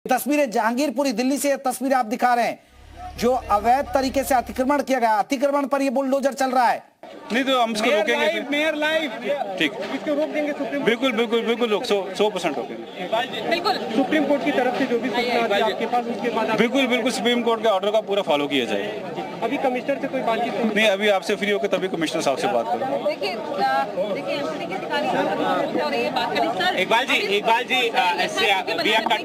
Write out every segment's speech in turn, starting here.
तस्वीरें जहांगीरपुरी दिल्ली से, तस्वीरें आप दिखा रहे हैं जो अवैध तरीके से अतिक्रमण किया गया, अतिक्रमण पर ये बुलडोजर चल रहा है। नहीं तो हम इसको रोकेंगे, मेयर लाइव ठीक, इसको रोक देंगे सुप्रीम बिल्कुल बिल्कुल बिल्कुल 100% रोकेंगे, बिल्कुल सुप्रीम कोर्ट की तरफ से जो भी सूचना आती है आपके पास, उसके बाद बिल्कुल बिल्कुल सुप्रीम कोर्ट के ऑर्डर का पूरा फॉलो किया जाएगा। अभी कमिश्नर से कोई बातचीत नहीं, अभी आपसे फ्री होकर तभी कमिश्नर साहब से बात करूँ। देखिए एमसीडी के अधिकारी और ये बात करें सर, इकबाल जी ऐसे अभी आपका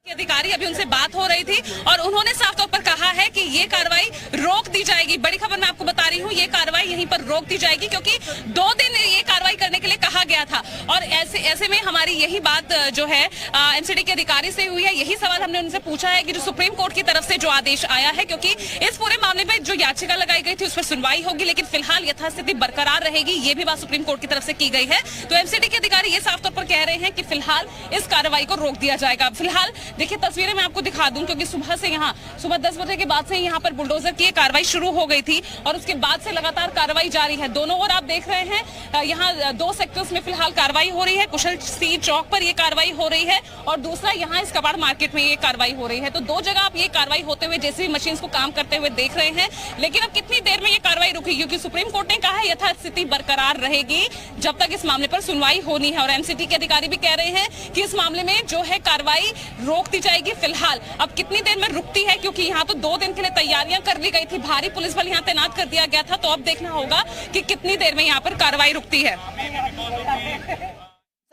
अधिकारी अभी उनसे बात हो रही थी और उन्होंने साफ तौर पर कहा है कि ये कार्रवाई रोक दी जाएगी। बड़ी खबर मैं आपको बता रही हूँ, ये कार्रवाई यहीं पर रोक दी जाएगी क्योंकि 2 दिन ये कार्रवाई करने के लिए कहा गया था। और ऐसे में हमारी यही बात जो है एमसीडी के अधिकारी से हुई है। यही सवाल हमने उनसे पूछा है कि जो सुप्रीम कोर्ट की तरफ से जो आदेश आया है, क्योंकि इस पूरे मामले में जो याचिका लगाई गई थी उस पर सुनवाई होगी, लेकिन फिलहाल यथास्थिति बरकरार रहेगी, ये भी बात सुप्रीम कोर्ट की तरफ से की गई है। तो एमसीडी के अधिकारी ये साफ तौर पर कह रहे हैं कि फिलहाल इस कार्रवाई को रोक दिया जाएगा। फिलहाल देखिए तस्वीरें मैं आपको दिखा दूं, क्योंकि सुबह 10 बजे के बाद से यहाँ पर बुलडोजर की कार्रवाई शुरू हो गई थी और उसके बाद से लगातार कार्रवाई जारी है। दोनों ओर आप देख रहे हैं, यहाँ 2 सेक्टर्स में फिलहाल कार्रवाई हो रही है। कुशल सी चौक पर ये कार्रवाई हो रही है और दूसरा यहाँ इस कबाड़ मार्केट में ये कार्रवाई हो रही है। तो 2 जगह आप ये कार्रवाई होते हुए जेसीबी मशीन को काम करते हुए देख रहे हैं। लेकिन अब कितनी देर में ये कार्रवाई रुकी, क्योंकि सुप्रीम कोर्ट ने कहा है यथास्थिति बरकरार रहेगी जब तक इस मामले पर सुनवाई होनी है। और एमसीडी के अधिकारी भी कह रहे हैं कि इस मामले में जो है कार्रवाई रोक दी जाएगी। फिलहाल अब कितनी देर में रुकती है, क्योंकि यहाँ तो 2 दिन के लिए तैयारियां कर ली गई थी, भारी पुलिस बल यहाँ तैनात कर दिया गया था। तो अब देखना होगा कि कितनी देर में यहाँ पर कार्रवाई रुकती है।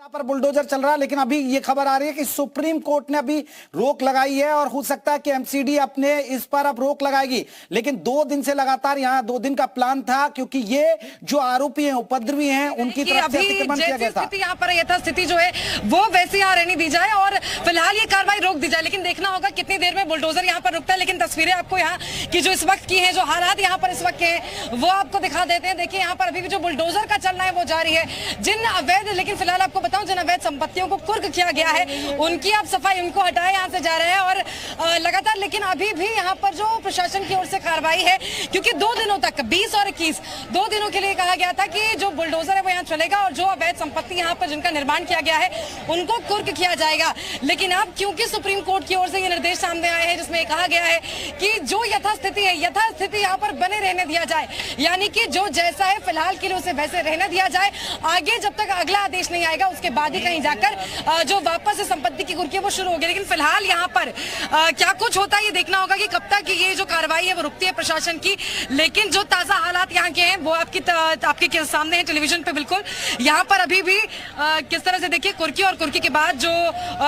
पर बुलडोजर चल रहा है, लेकिन अभी ये खबर आ रही है कि सुप्रीम कोर्ट ने अभी रोक लगाई है और हो सकता है कि एमसीडी अपने इस पर अब रोक लगाएगी। लेकिन 2 दिन से लगातार यहाँ 2 दिन का प्लान था, क्योंकि ये जो आरोपी हैं, उपद्रवी हैं, उनकी तरफ से अतिक्रमण किया गया था। यहाँ पर यथास्थिति जो है वो वैसे यहाँ रहने दी जाए और फिलहाल ये कार्रवाई रोक दी जाए। लेकिन देखना होगा कितनी देर में बुलडोजर यहाँ पर रुकता है। लेकिन तस्वीरें आपको यहाँ की जो इस वक्त की है, जो हालात यहाँ पर इस वक्त के हैं, वो आपको दिखा देते हैं। देखिए यहाँ पर अभी भी जो बुलडोजर का चलना है वो जारी है। जिन अवैध, लेकिन फिलहाल आपको बताऊं, जिन अवैध संपत्तियों को कुर्क किया गया है उनकी आप सफाई, उनको हटाए यहाँ से जा रहे हैं और लगातार। लेकिन अभी भी यहाँ पर जो प्रशासन की ओर से कार्रवाई है, क्योंकि 2 दिनों तक 20 और 21 2 दिनों के लिए कहा गया था कि जो बुलडोजर है वो यहाँ चलेगा और जो अवैध संपत्ति यहाँ पर जिनका निर्माण किया गया है उनको कुर्क किया जाएगा। लेकिन अब क्योंकि सुप्रीम कोर्ट की ओर से ये निर्देश सामने आए हैं जिसमें कहा गया है कि जो यथास्थिति है, यथास्थिति यहाँ पर बने रहने दिया जाए, यानी कि जो जैसा है फिलहाल के लिए उसे वैसे रहने दिया जाए। आगे जब तक अगला आदेश नहीं आएगा उसके बाद ही कहीं जाकर जो वापस से संपत्ति की कुर्की वो शुरू होगी। लेकिन फिलहाल यहाँ पर क्या कुछ होता है ये देखना होगा कि कब तक ये जो कार्रवाई है वो रुकती है प्रशासन की। लेकिन जो ताजा हालात यहाँ के हैं वो आपके सामने है टेलीविजन पे। बिल्कुल यहाँ पर अभी भी किस तरह से देखिए कुर्की, और कुर्की के बाद जो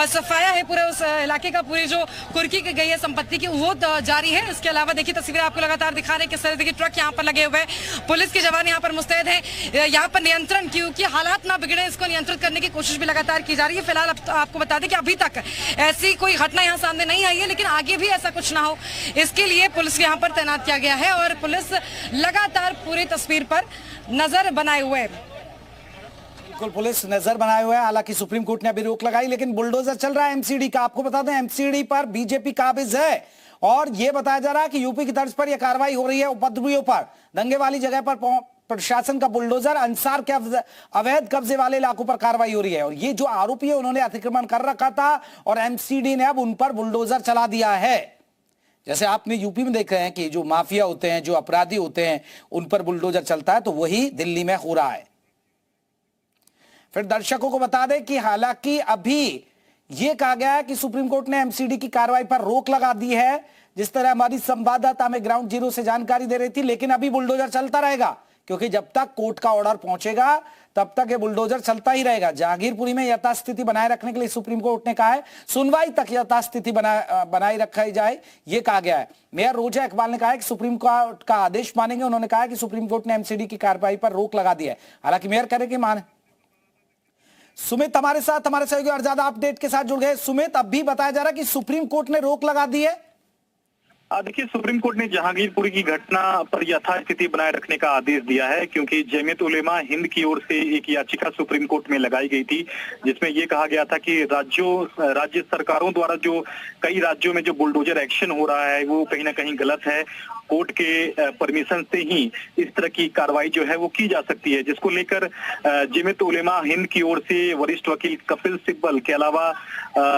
सफाया है पूरे उस इलाके का, पूरी जो कुर्की की गई है संपत्ति की वो जारी है। इसके अलावा देखिए तस्वीरें आपको लगातार दिखा रहे हैं किस तरह देखिए ट्रक यहाँ पर लगे हुए हैं, पुलिस के जवान यहाँ पर मुस्तैद है यहाँ पर नियंत्रण, क्योंकि हालात ना बिगड़े इसको नियंत्रित करने की कोशिश भी लगातार की जा रही है। फिलहाल आपको बता दें कि अभी तक ऐसी कोई घटना यहाँ सामने नहीं आई है, लेकिन आगे भी ऐसा कुछ ना हो इसके लिए पुलिस यहाँ पर तैनात किया गया है और पुलिस लगातार पूरी तस्वीर पर नजर बनाए हुए है। बिल्कुल पुलिस नजर बनाए हुए है। हालांकि सुप्रीम कोर्ट ने अभी रोक लगाई, लेकिन बुलडोजर चल रहा है एमसीडी का। आपको बता दें एमसीडी पर बीजेपी काबिज है और यह बताया जा रहा है कि यूपी की तर्ज पर यह कार्रवाई हो रही है उपद्रवियों पर। दंगे वाली जगह पर प्रशासन का बुलडोजर, अंसार के अवैध कब्जे वाले इलाकों पर कार्रवाई हो रही है और ये जो आरोपी है उन्होंने अतिक्रमण कर रखा था और एमसीडी ने अब उन पर बुलडोजर चला दिया है। जैसे आपने यूपी में देख रहे हैं कि जो माफिया होते हैं, जो अपराधी होते हैं, उन पर बुलडोजर चलता है, तो वही दिल्ली में हो रहा है। फिर दर्शकों को बता दें कि हालांकि अभी यह कहा गया है कि सुप्रीम कोर्ट ने एमसीडी की कार्रवाई पर रोक लगा दी है, जिस तरह हमारी संवाददाता हमें ग्राउंड जीरो से जानकारी दे रही थी। लेकिन अभी बुलडोजर चलता रहेगा, क्योंकि जब तक कोर्ट का ऑर्डर पहुंचेगा तब तक ये बुलडोजर चलता ही रहेगा। जहांगीरपुरी में यथास्थिति बनाए रखने के लिए सुप्रीम कोर्ट ने कहा है सुनवाई तक यथास्थिति बनाए रखी जाए, ये कहा गया है। मेयर रोजा इकबाल ने कहा है कि सुप्रीम कोर्ट का आदेश मानेंगे। उन्होंने कहा है कि सुप्रीम कोर्ट ने एमसीडी की कार्रवाई पर रोक लगा दी है। हालांकि मेयर कह रहे कि मान सुमित हमारे साथ, हमारे सहयोगी और ज्यादा अपडेट के साथ जुड़ गए। सुमित, अब भी बताया जा रहा है कि सुप्रीम कोर्ट ने रोक लगा दी है। देखिए सुप्रीम कोर्ट ने जहांगीरपुरी की घटना पर यथास्थिति बनाए रखने का आदेश दिया है, क्योंकि जमीयत उलेमा हिंद की ओर से एक याचिका सुप्रीम कोर्ट में लगाई गई थी जिसमें यह कहा गया था कि राज्य सरकारों द्वारा जो कई राज्यों में जो बुलडोजर एक्शन हो रहा है वो कहीं ना कहीं गलत है कोर्ट के परमिशन से ही इस तरह की कार्रवाई जो है वो की जा सकती है, जिसको लेकर जमीयत उलेमा हिंद की ओर से वरिष्ठ वकील कपिल सिब्बल के अलावा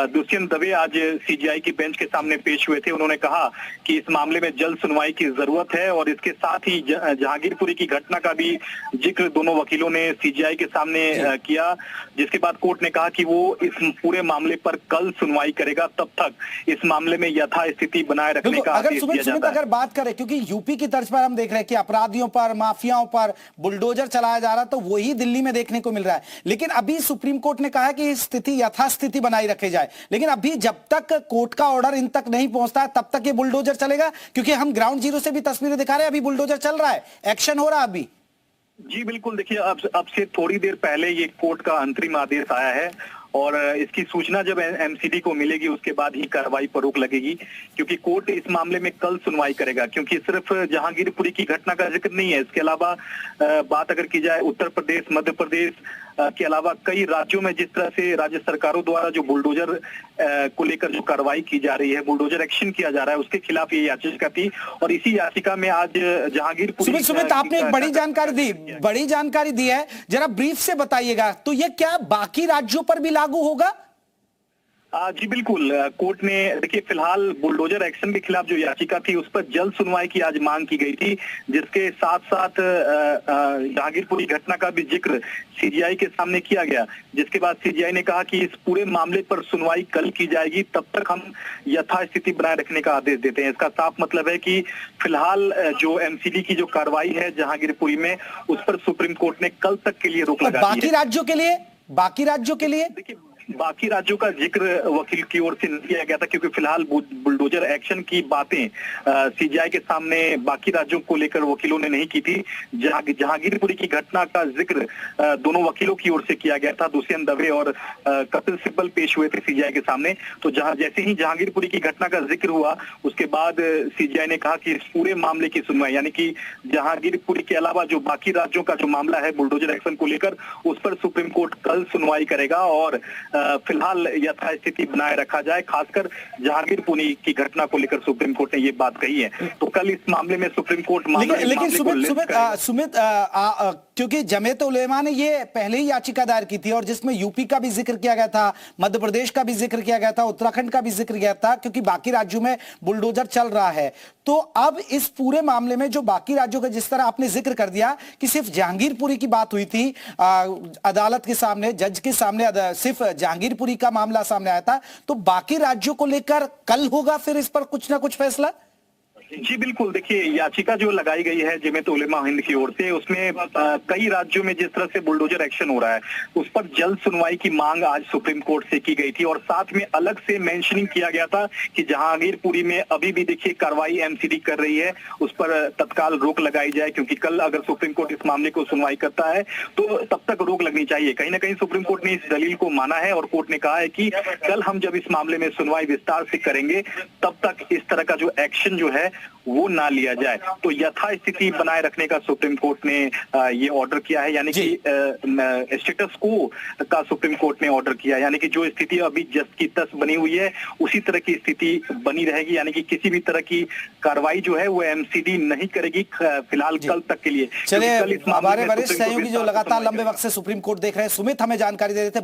दुष्यंत दवे आज सीजीआई की बेंच के सामने पेश हुए थे। उन्होंने कहा कि इस मामले में जल्द सुनवाई की जरूरत है और इसके साथ ही जहांगीरपुरी की घटना का भी जिक्र दोनों वकीलों ने सीजीआई के सामने किया, जिसके बाद कोर्ट ने कहा कि वो इस पूरे मामले पर कल सुनवाई करेगा, तब तक इस मामले में यथास्थिति बनाए रखने का आदेश दिया जाता है। अगर बात करें, क्योंकि यूपी की तर्ज पर हम देख रहे हैं कि अपराधियों पर, माफियाओं पर बुलडोजर चलाया जा रहा है, तो वही दिल्ली में देखने को मिल रहा है। लेकिन अभी सुप्रीम कोर्ट ने कहा है कि स्थिति यथास्थिति बनाई रखी जाए, लेकिन अभी जब तक कोर्ट का ऑर्डर इन तक नहीं पहुंचता है तब तक ये बुलडोजर चलेगा, क्योंकि हम ग्राउंड जीरो से भी तस्वीरें दिखा रहे हैं, अभी बुलडोजर चल रहा है, एक्शन हो रहा है अभी। जी बिल्कुल, देखिए अब से थोड़ी देर पहले ये कोर्ट का अंतरिम आदेश आया है और इसकी सूचना जब एमसीडी को मिलेगी उसके बाद ही कार्रवाई पर रोक लगेगी, क्योंकि कोर्ट इस मामले में कल सुनवाई करेगा। क्योंकि सिर्फ जहांगीरपुरी की घटना का जिक्र नहीं है, इसके अलावा बात अगर की जाए उत्तर प्रदेश, मध्य प्रदेश के अलावा कई राज्यों में जिस तरह से राज्य सरकारों द्वारा जो बुलडोजर को लेकर जो कार्रवाई की जा रही है, बुलडोजर एक्शन किया जा रहा है, उसके खिलाफ ये याचिका थी और इसी याचिका में आज जहांगीरपुरी। सुमित, आपने एक बड़ी जानकारी दी है, जरा ब्रीफ से बताइएगा, तो ये क्या बाकी राज्यों पर भी लागू होगा? जी बिल्कुल, कोर्ट ने देखिए फिलहाल बुलडोजर एक्शन के खिलाफ जो याचिका थी उस पर जल्द सुनवाई की आज मांग की गई थी, जिसके साथ साथ जहांगीरपुरी घटना का भी जिक्र सीजीआई के सामने किया गया, जिसके बाद सीजीआई ने कहा कि इस पूरे मामले पर सुनवाई कल की जाएगी, तब तक हम यथास्थिति बनाए रखने का आदेश देते हैं। इसका साफ मतलब है कि फिलहाल जो एमसीडी की जो कार्रवाई है जहांगीरपुरी में, उस पर सुप्रीम कोर्ट ने कल तक के लिए रोक लगा दी है। बाकी राज्यों के लिए देखिए बाकी राज्यों का जिक्र वकील की ओर से नहीं किया गया था, क्योंकि फिलहाल बुलडोजर एक्शन की बातें सीजीआई के सामने बाकी राज्यों को लेकर वकीलों ने नहीं की थी। जहांगीरपुरी की घटना का जिक्र दोनों वकीलों की ओर से किया गया था, दुष्यंत दवे और कपिल सिब्बल पेश हुए थे सीजीआई के सामने। तो जैसे ही जहांगीरपुरी की घटना का जिक्र हुआ, उसके बाद सीजीआई ने कहा कि इस पूरे मामले की सुनवाई, यानी कि जहांगीरपुरी के अलावा जो बाकी राज्यों का जो मामला है बुलडोजर एक्शन को लेकर, उस पर सुप्रीम कोर्ट कल सुनवाई करेगा और फिलहाल यथास्थिति बनाए रखा जाए। खासकर जहांगीरपुरी की घटना को लेकर सुप्रीम कोर्ट ने ये बात कही है, तो कल इस मामले में सुप्रीम कोर्ट लेकिन सुमित, क्योंकि जमीयत उलेमा ने ये पहले ही याचिका दायर की थी और जिसमें यूपी का भी जिक्र किया गया था, मध्य प्रदेश का भी जिक्र किया गया था, उत्तराखंड का भी जिक्र किया था, क्योंकि बाकी राज्यों में बुलडोजर चल रहा है। तो अब इस पूरे मामले में जो बाकी राज्यों का, जिस तरह आपने जिक्र कर दिया कि सिर्फ जहांगीरपुरी की बात हुई थी अदालत के सामने, जज के सामने सिर्फ जहांगीरपुरी का मामला सामने आया था, तो बाकी राज्यों को लेकर कल होगा फिर इस पर कुछ ना कुछ फैसला? जी बिल्कुल, देखिए याचिका जो लगाई गई है जमीयत उलेमा हिंद की ओर से, उसमें कई राज्यों में जिस तरह से बुलडोजर एक्शन हो रहा है उस पर जल्द सुनवाई की मांग आज सुप्रीम कोर्ट से की गई थी और साथ में अलग से मेंशनिंग किया गया था कि जहांगीरपुरी में अभी भी देखिए कार्रवाई एमसीडी कर रही है, उस पर तत्काल रोक लगाई जाए, क्योंकि कल अगर सुप्रीम कोर्ट इस मामले को सुनवाई करता है तो तब तक रोक लगनी चाहिए। कहीं ना कहीं सुप्रीम कोर्ट ने इस दलील को माना है और कोर्ट ने कहा है कि कल हम जब इस मामले में सुनवाई विस्तार से करेंगे तब तक इस तरह का जो एक्शन जो है वो ना लिया जाए। तो यथास्थिति बनाए रखने का सुप्रीम कोर्ट ने ये ऑर्डर किया है, यानी कि स्टेटस को का सुप्रीम कोर्ट ने ऑर्डर किया, यानी कि जो स्थिति अभी जस की तस बनी हुई है उसी तरह की स्थिति बनी रहेगी, यानी कि किसी भी तरह की कार्रवाई जो है वो एमसीडी नहीं करेगी फिलहाल कल तक के लिए। चलिए, हमारे वरिष्ठ सहयोगी जो लगातार लंबे वक्त से सुप्रीम कोर्ट देख रहे हैं, सुमित हमें जानकारी दे रहे थे।